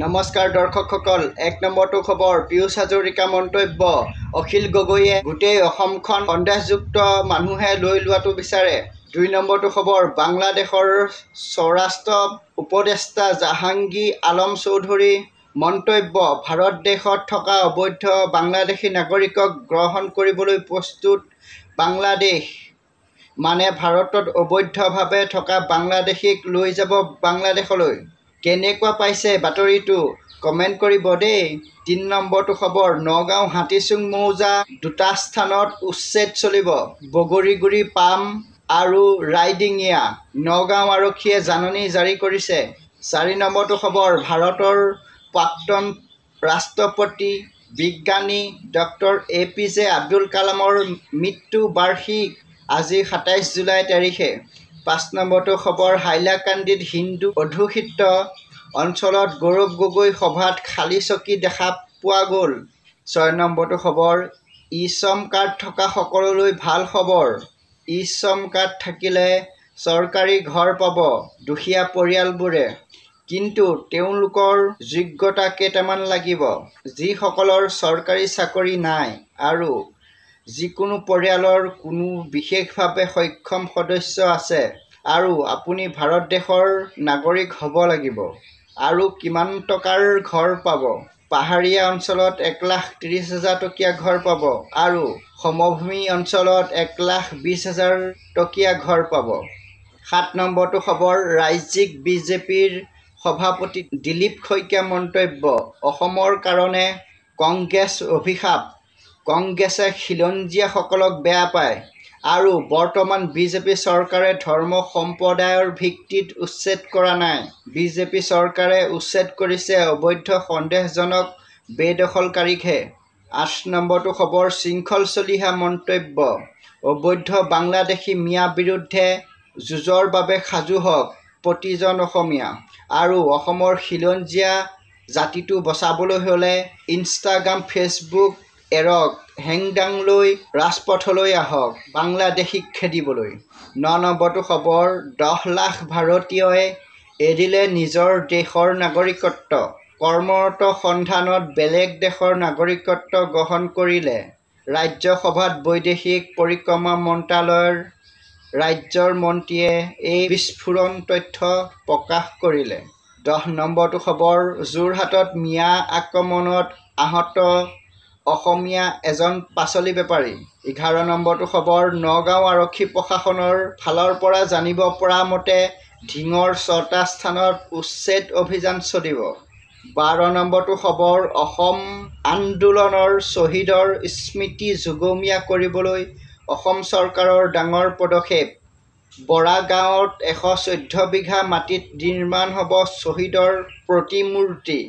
নমস্কাৰ দৰ্শকসকল, ১ নম্বৰটো খবৰ। পীয়ুষ হাজৰিকা মন্তব্য, অখিল গগৈয়ে গোটেই অসমখন সন্দেহযুক্ত মানুহে লৈ লোৱাটো বিচাৰে। ২ নম্বৰটো খবৰ, বাংলাদেশৰ স্বৰাষ্ট্ৰ উপদেষ্টা জাহাংগীৰ আলম চৌধুৰী মন্তব্য, ভাৰত দেশত থকা অবৈধ বাংলাদেশী নাগৰিকক গ্ৰহণ কৰিবলৈ প্ৰস্তুত। বাংলাদেশ মানে ভাৰতত অবৈধভাৱে থকা বাংলাদেশীক লৈ যাব বাংলাদেশলৈ। কেনেকুৱা পাইছে বাতৰিটো কমেণ্ট কৰিব দেই। ৩ নম্বৰটো খবৰ, নগাঁও হাতীচুং মৌজা দুটা স্থানত উচ্ছেদ চলিব। বগৰীগুৰি পাম আৰু ৰাইডিঙিয়া। নগাঁও আৰক্ষীয়ে জাননী জাৰি কৰিছে। ৪ নম্বৰটো খবৰ, ভাৰতৰ প্ৰাক্তন ৰাষ্ট্ৰপতি বিজ্ঞানী ডক্টৰ APJ আব্দুল কালামৰ মৃত্যু বাৰ্ষিক আজি ২৭ জুলাই তাৰিখে। ৫ নম্বৰটো খবৰ, হাইলাকান্দিত হিন্দু অধ্যুষিত অঞ্চলত গৌৰৱ গগৈ সভাত খালী চকী দেখা পোৱা গ'ল। ৬ নম্বৰটো খবৰ, ই-শ্ৰম কাৰ্ড থকা সকলোলৈ ভাল খবৰ। ই-শ্ৰম কাৰ্ড থাকিলে চৰকাৰী ঘৰ পাব দুখীয়া পৰিয়ালবোৰে। কিন্তু তেওঁলোকৰ যোগ্যতা কেইটামান লাগিব। যিসকলৰ চৰকাৰী চাকৰি নাই আৰু যিকোনো পৰিয়ালৰ কোনো বিশেষভাৱে সক্ষম সদস্য আছে আৰু আপুনি ভাৰত দেশৰ নাগৰিক হ'ব লাগিব। আৰু কিমান টকাৰ ঘৰ পাব? পাহাৰীয়া অঞ্চলত ১,৩০,০০০ টকীয়া ঘৰ পাব আৰু সমভূমি অঞ্চলত ১,২০,০০০ টকীয়া ঘৰ পাব। ৭ নম্বৰটো খবৰ, ৰাজ্যিক বিজেপিৰ সভাপতি দিলীপ শইকীয়া মন্তব্য, অসমৰ কাৰণে কংগ্ৰেছ অভিশাপ। কংগ্ৰেছে খিলঞ্জীয়াসকলক বেয়া পায় আৰু বৰ্তমান বিজেপি চৰকাৰে ধৰ্ম সম্প্ৰদায়ৰ ভিত্তিত উচ্ছেদ কৰা নাই। বিজেপি চৰকাৰে উচ্ছেদ কৰিছে অবৈধ সন্দেহজনক বেদখলকাৰীকহে। ৮ নম্বৰটো খবৰ, শৃংখল চলিহা মন্তব্য, অবৈধ বাংলাদেশী মিঞাৰ বিৰুদ্ধে যুঁজৰ বাবে সাজু হওক প্ৰতিজন অসমীয়া আৰু অসমৰ খিলঞ্জীয়া জাতিটো বচাবলৈ হ'লে ইনষ্টাগ্ৰাম ফেচবুক এৰক, হেংদাং লৈ ৰাজপথলৈ আহক বাংলাদেশীক খেদিবলৈ। ৯ নম্বৰটো খবৰ, ১০ লাখ ভাৰতীয়ই এৰিলে নিজৰ দেশৰ নাগৰিকত্ব। কৰ্মৰত সন্ধানত বেলেগ দেশৰ নাগৰিকত্ব গ্ৰহণ কৰিলে। ৰাজ্যসভাত বৈদেশিক পৰিক্ৰমা মন্ত্ৰালয়ৰ ৰাজ্যৰ মন্ত্ৰীয়ে এই বিস্ফোৰণ তথ্য প্ৰকাশ কৰিলে। ১০ নম্বৰটো খবৰ, যোৰহাটত মিঞা আক্ৰমণত আহত অসমীয়া এজন পাচলি বেপাৰী। ১১ নম্বৰটো খবৰ, নগাঁও আৰক্ষী প্ৰশাসনৰ ফালৰ পৰা জানিব পৰা মতে ঢিঙৰ ৬টা স্থানত উচ্ছেদ অভিযান চলিব। ১২ নম্বৰটো খবৰ, অসম আন্দোলনৰ শ্বহীদৰ স্মৃতি যুগমীয়া কৰিবলৈ অসম চৰকাৰৰ ডাঙৰ পদক্ষেপ। বৰা গাঁৱত ১১৪ বিঘা মাটিত নিৰ্মাণ হ'ব শ্বহীদৰ প্ৰতিমূৰ্তি।